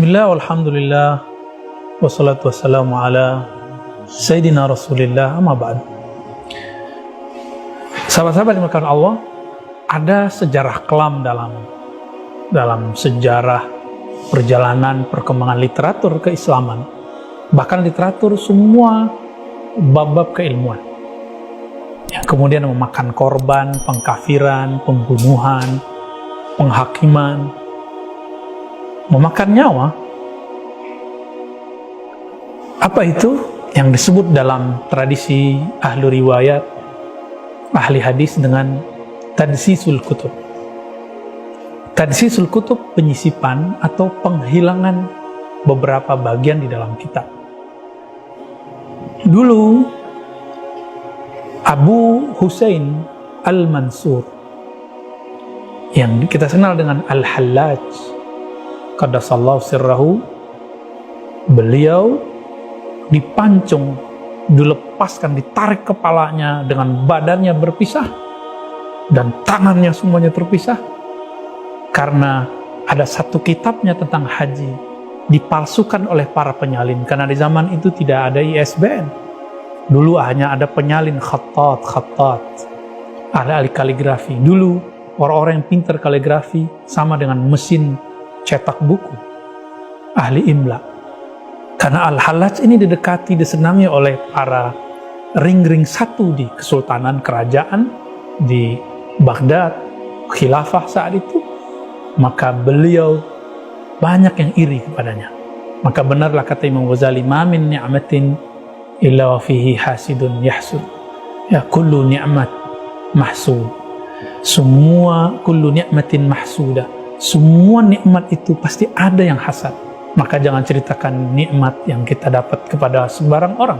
Bismillah, walhamdulillah, wassalatu wassalamu ala Sayyidina Rasulillah, amma ba'd. Sahabat-sahabat yang dimuliakan Allah, ada sejarah kelam dalam sejarah perjalanan perkembangan literatur keislaman, bahkan literatur semua bab-bab keilmuan, yang kemudian memakan korban, pengkafiran, pembunuhan, penghakiman, memakan nyawa. Apa itu yang disebut dalam tradisi ahli riwayat, ahli hadis dengan tadsisul kutub. Tadsisul kutub, penyisipan atau penghilangan beberapa bagian di dalam kitab. Dulu Abu Husain Al-Mansur, yang kita kenal dengan Al-Hallaj qaddasallahu sirrahu, beliau dipancung, dilepaskan, ditarik kepalanya dengan badannya berpisah dan tangannya semuanya terpisah karena ada satu kitabnya tentang haji dipalsukan oleh para penyalin. Karena di zaman itu tidak ada ISBN, dulu hanya ada penyalin khattat, ahli kaligrafi. Dulu orang-orang yang pintar kaligrafi sama dengan mesin cetak buku, ahli imla. Karena Al-Hallaj ini didekati, disenangi oleh para ring-ring satu di kesultanan kerajaan di Baghdad, khilafah saat itu, maka beliau banyak yang iri kepadanya. Maka benarlah kata Imam Ghazali, ma min ni'matin illa wa fihi hasidun yahsud, ya kullu ni'mat mahsud. Semua kullu ni'matin mahsudah, semua nikmat itu pasti ada yang hasad. Maka jangan ceritakan nikmat yang kita dapat kepada sembarang orang.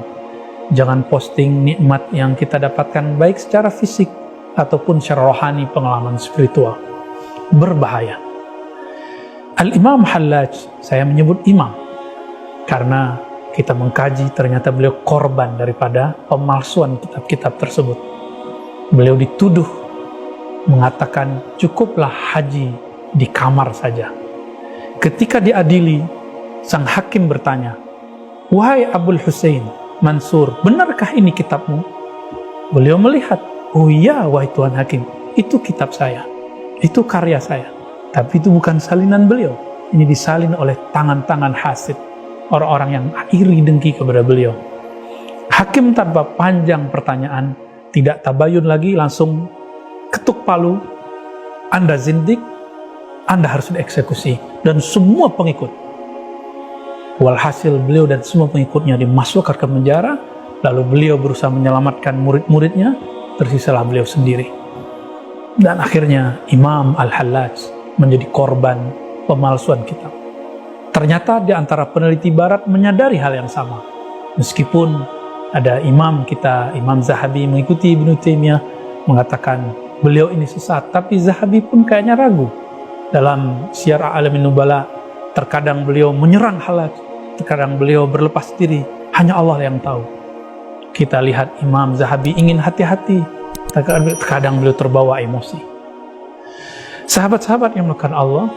Jangan posting nikmat yang kita dapatkan baik secara fisik ataupun secara rohani, pengalaman spiritual. Berbahaya. Al-Imam Hallaj, saya menyebut imam karena kita mengkaji ternyata beliau korban daripada pemalsuan kitab-kitab tersebut. Beliau dituduh mengatakan cukuplah haji di kamar saja. Ketika diadili, sang hakim bertanya, wahai Abul Husain Mansur, benarkah ini kitabmu? Beliau melihat, oh iya wahai Tuan Hakim, itu kitab saya, itu karya saya. Tapi itu bukan salinan beliau, ini disalin oleh tangan-tangan hasid, orang-orang yang iri dengki kepada beliau. Hakim tanpa panjang pertanyaan, tidak tabayun lagi, langsung ketuk palu, Anda zindik, Anda harus dieksekusi, dan semua pengikut. Walhasil beliau dan semua pengikutnya dimasukkan ke penjara, lalu beliau berusaha menyelamatkan murid-muridnya, tersisalah beliau sendiri. Dan akhirnya Imam Al-Hallaj menjadi korban pemalsuan kitab. Ternyata di antara peneliti barat menyadari hal yang sama. Meskipun ada imam kita, Imam Zahabi, mengikuti Ibnu Taimiyah, mengatakan beliau ini sesat, tapi Zahabi pun kayaknya ragu. Dalam Syiar A'lamin Nubala, terkadang beliau menyerang Hallaj, terkadang beliau berlepas diri, hanya Allah yang tahu. Kita lihat Imam Zahabi ingin hati-hati, terkadang beliau terbawa emosi. Sahabat-sahabat yang melakukan Allah,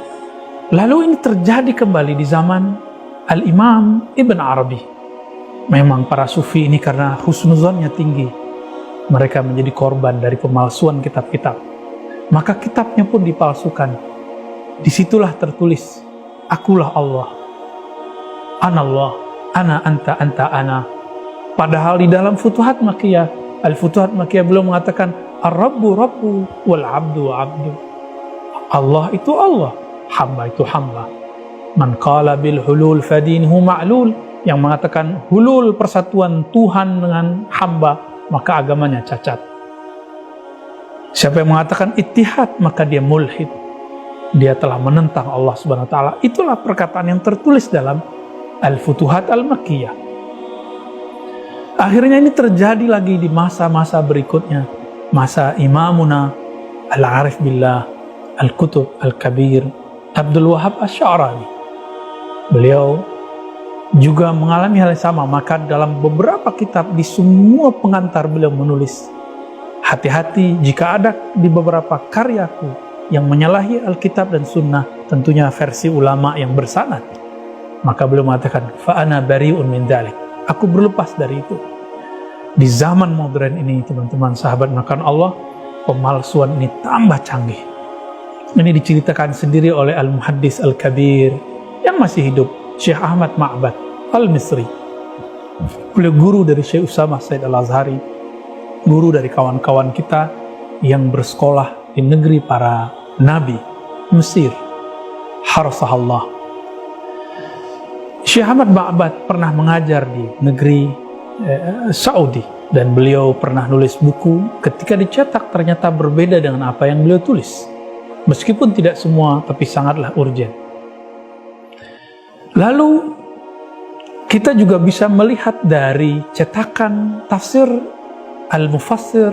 lalu ini terjadi kembali di zaman Al-Imam Ibn Arabi. Memang para sufi ini karena husnuzonnya tinggi, mereka menjadi korban dari pemalsuan kitab-kitab. Maka kitabnya pun dipalsukan. Disitulah tertulis, akulah Allah, anallah, ana anta anta ana. Padahal di dalam Futuhat Makkiyah, Al-Futuhat Makkiyah belum mengatakan ar-rabbu rabbu wal abdu abdu. Allah itu Allah, hamba itu hamba. Man qala bil hulul fadinhu ma'lul, yang mengatakan hulul, persatuan Tuhan dengan hamba, maka agamanya cacat. Siapa yang mengatakan ittihad, maka dia mulhid, dia telah menentang Allah Subhanahu wa taala. Itulah perkataan yang tertulis dalam Al-Futuhat Al-Makkiyah. Akhirnya ini terjadi lagi di masa-masa berikutnya, masa Imamuna Al-Arif Billah Al-Kutub Al-Kabir Abdul Wahab Asy-Sya'rani. Beliau juga mengalami hal yang sama. Maka dalam beberapa kitab, di semua pengantar beliau menulis, hati-hati jika ada di beberapa karyaku yang menyalahi Alkitab dan Sunnah, tentunya versi ulama yang bersanad, Maka beliau mengatakan, fa'ana bari'un min dzalik. Aku berlepas dari itu. Di zaman modern ini, teman-teman sahabat makan Allah, pemalsuan ini tambah canggih. Ini diceritakan sendiri oleh Al-Muhaddis Al-Kabir yang masih hidup, Syekh Ahmad Ma'bad Al-Misri. Beliau guru dari Syekh Usamah Said Al-Azhari, guru dari kawan-kawan kita yang bersekolah di negeri para nabi, Mesir. Harasahallah. Syekh Ahmad Ma'bad pernah mengajar di negeri Saudi, dan beliau pernah nulis buku. Ketika dicetak ternyata berbeda dengan apa yang beliau tulis, meskipun tidak semua, tapi sangatlah urgent. Lalu kita juga bisa melihat dari cetakan tafsir Al-Mufassir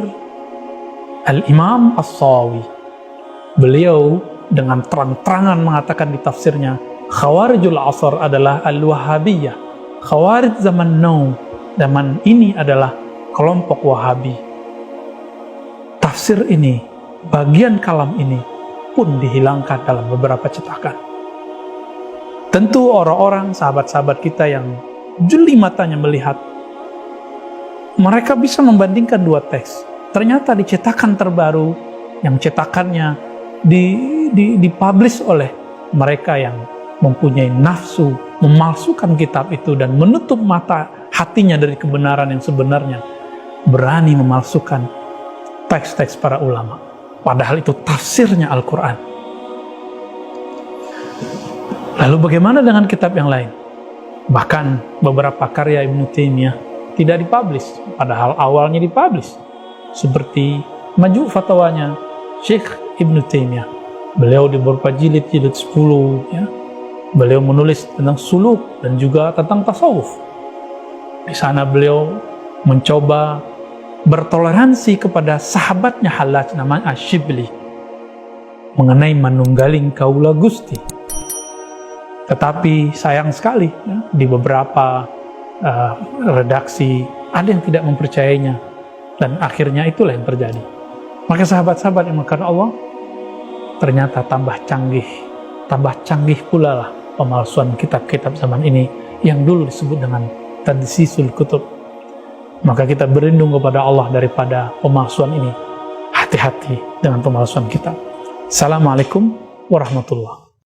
Al-Imam As-Sawi. Beliau dengan terang-terangan mengatakan di tafsirnya, Khawarijul Asr adalah Al-Wahabiyah. Khawarij zaman now, zaman ini adalah kelompok Wahabi. Tafsir ini, bagian kalam ini pun dihilangkan dalam beberapa cetakan. Tentu orang-orang, sahabat-sahabat kita yang jeli matanya melihat, mereka bisa membandingkan dua teks. Ternyata di cetakan terbaru, yang cetakannya dipublish oleh mereka yang mempunyai nafsu memalsukan kitab itu dan menutup mata hatinya dari kebenaran yang sebenarnya, berani memalsukan teks-teks para ulama, padahal itu tafsirnya Al-Quran. Lalu bagaimana dengan kitab yang lain? Bahkan beberapa karya Ibnu Taimiyah tidak dipublish, padahal awalnya dipublish, seperti Maju' Fatwanya Syekh Ibnu Taimiyah. Beliau di beberapa jilid 10, ya. Beliau menulis tentang suluk dan juga tentang tasawuf. Di sana beliau mencoba bertoleransi kepada sahabatnya Hallaj namanya Asyibli mengenai manunggaling kaula Gusti. Tetapi sayang sekali, ya, di beberapa redaksi ada yang tidak mempercayainya, dan akhirnya itulah yang terjadi. Maka sahabat-sahabat yang makan Allah, ternyata tambah canggih pula lah pemalsuan kitab-kitab zaman ini yang dulu disebut dengan tadsisul kutub. Maka kita berlindung kepada Allah daripada pemalsuan ini. Hati-hati dengan pemalsuan kitab. Assalamualaikum warahmatullahi wabarakatuh.